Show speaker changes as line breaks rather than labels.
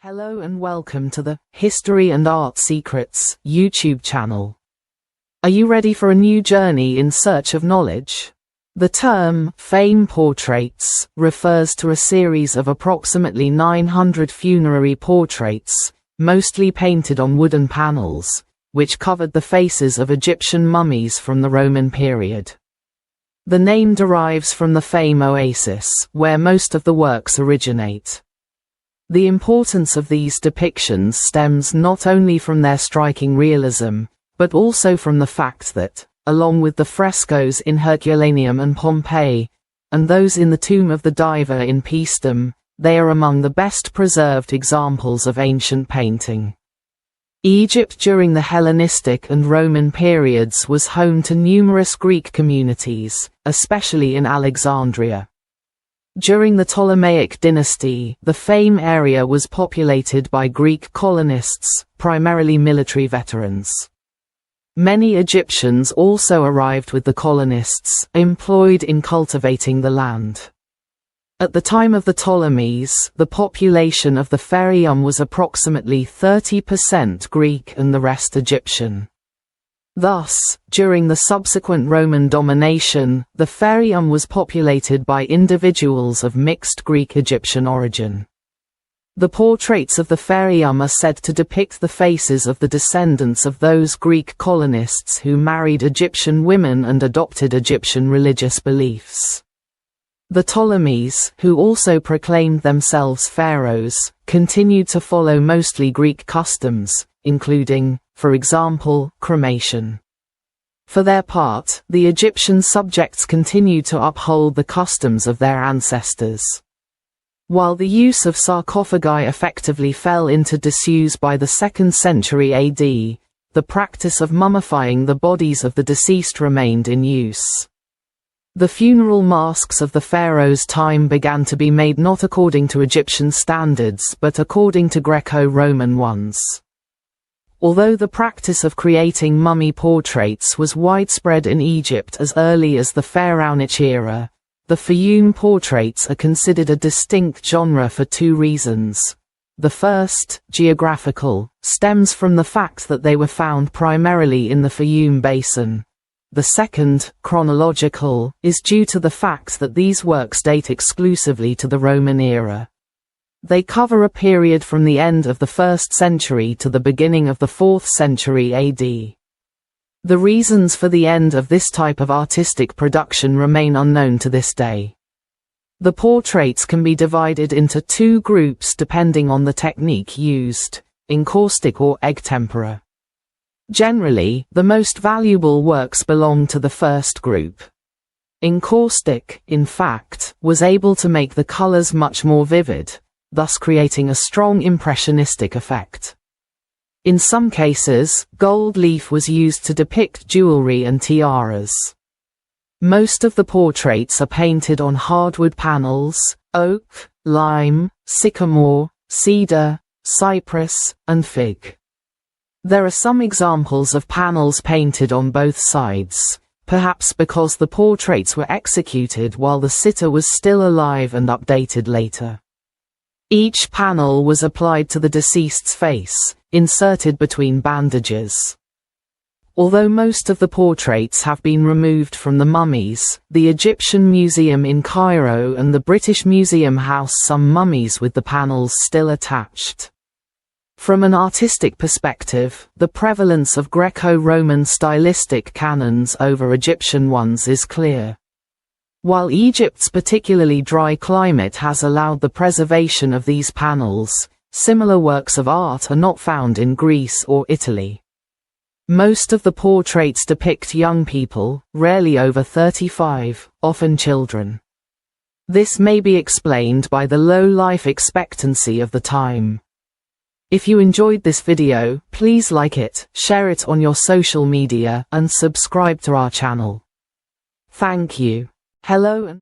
Hello and welcome to the History and Art Secrets YouTube channel. Are you ready for a new journey in search of knowledge? The term Fayyum portraits refers to a series of approximately 900 funerary portraits, mostly painted on wooden panels, which covered the faces of Egyptian mummies from the Roman period. The name derives from the Fayyum oasis, where most of the works originate. The importance of these depictions stems not only from their striking realism, but also from the fact that, along with the frescoes in Herculaneum and Pompeii, and those in the Tomb of the Diver in Paestum, they are among the best preserved examples of ancient painting. Egypt during the Hellenistic and Roman periods was home to numerous Greek communities, especially in Alexandria. During the Ptolemaic dynasty, the Fayyum area was populated by Greek colonists, primarily military veterans. Many Egyptians also arrived with the colonists, employed in cultivating the land. At the time of the Ptolemies, the population of the Fayyum was approximately 30% Greek and the rest Egyptian. Thus, during the subsequent Roman domination, the Fayyum was populated by individuals of mixed Greek-Egyptian origin. The portraits of the Fayyum are said to depict the faces of the descendants of those Greek colonists who married Egyptian women and adopted Egyptian religious beliefs. The Ptolemies, who also proclaimed themselves pharaohs, continued to follow mostly Greek customs, including, for example, cremation. For their part, the Egyptian subjects continued to uphold the customs of their ancestors. While the use of sarcophagi effectively fell into disuse by the 2nd century AD, the practice of mummifying the bodies of the deceased remained in use. The funeral masks of the pharaoh's time began to be made not according to Egyptian standards but according to Greco-Roman ones. Although the practice of creating mummy portraits was widespread in Egypt as early as the Pharaonic era, the Fayyum portraits are considered a distinct genre for two reasons. The first, geographical, stems from the fact that they were found primarily in the Fayyum basin. The second, chronological, is due to the fact that these works date exclusively to the Roman era. They cover a period from the end of the 1st century to the beginning of the 4th century AD. The reasons for the end of this type of artistic production remain unknown to this day. The portraits can be divided into two groups depending on the technique used, encaustic or egg tempera. Generally, the most valuable works belong to the first group. Encaustic, in fact, was able to make the colors much more vivid, thus creating a strong impressionistic effect. In some cases, gold leaf was used to depict jewelry and tiaras. Most of the portraits are painted on hardwood panels: oak, lime, sycamore, cedar, cypress, and fig. There are some examples of panels painted on both sides, perhaps because the portraits were executed while the sitter was still alive and updated later. Each panel was applied to the deceased's face, inserted between bandages. Although most of the portraits have been removed from the mummies, the Egyptian Museum in Cairo and the British Museum house some mummies with the panels still attached. From an artistic perspective, the prevalence of Greco-Roman stylistic canons over Egyptian ones is clear. While Egypt's particularly dry climate has allowed the preservation of these panels, similar works of art are not found in Greece or Italy. Most of the portraits depict young people, rarely over 35, often children. This may be explained by the low life expectancy of the time. If you enjoyed this video, please like it, share it on your social media, and subscribe to our channel. Thank you. Hello and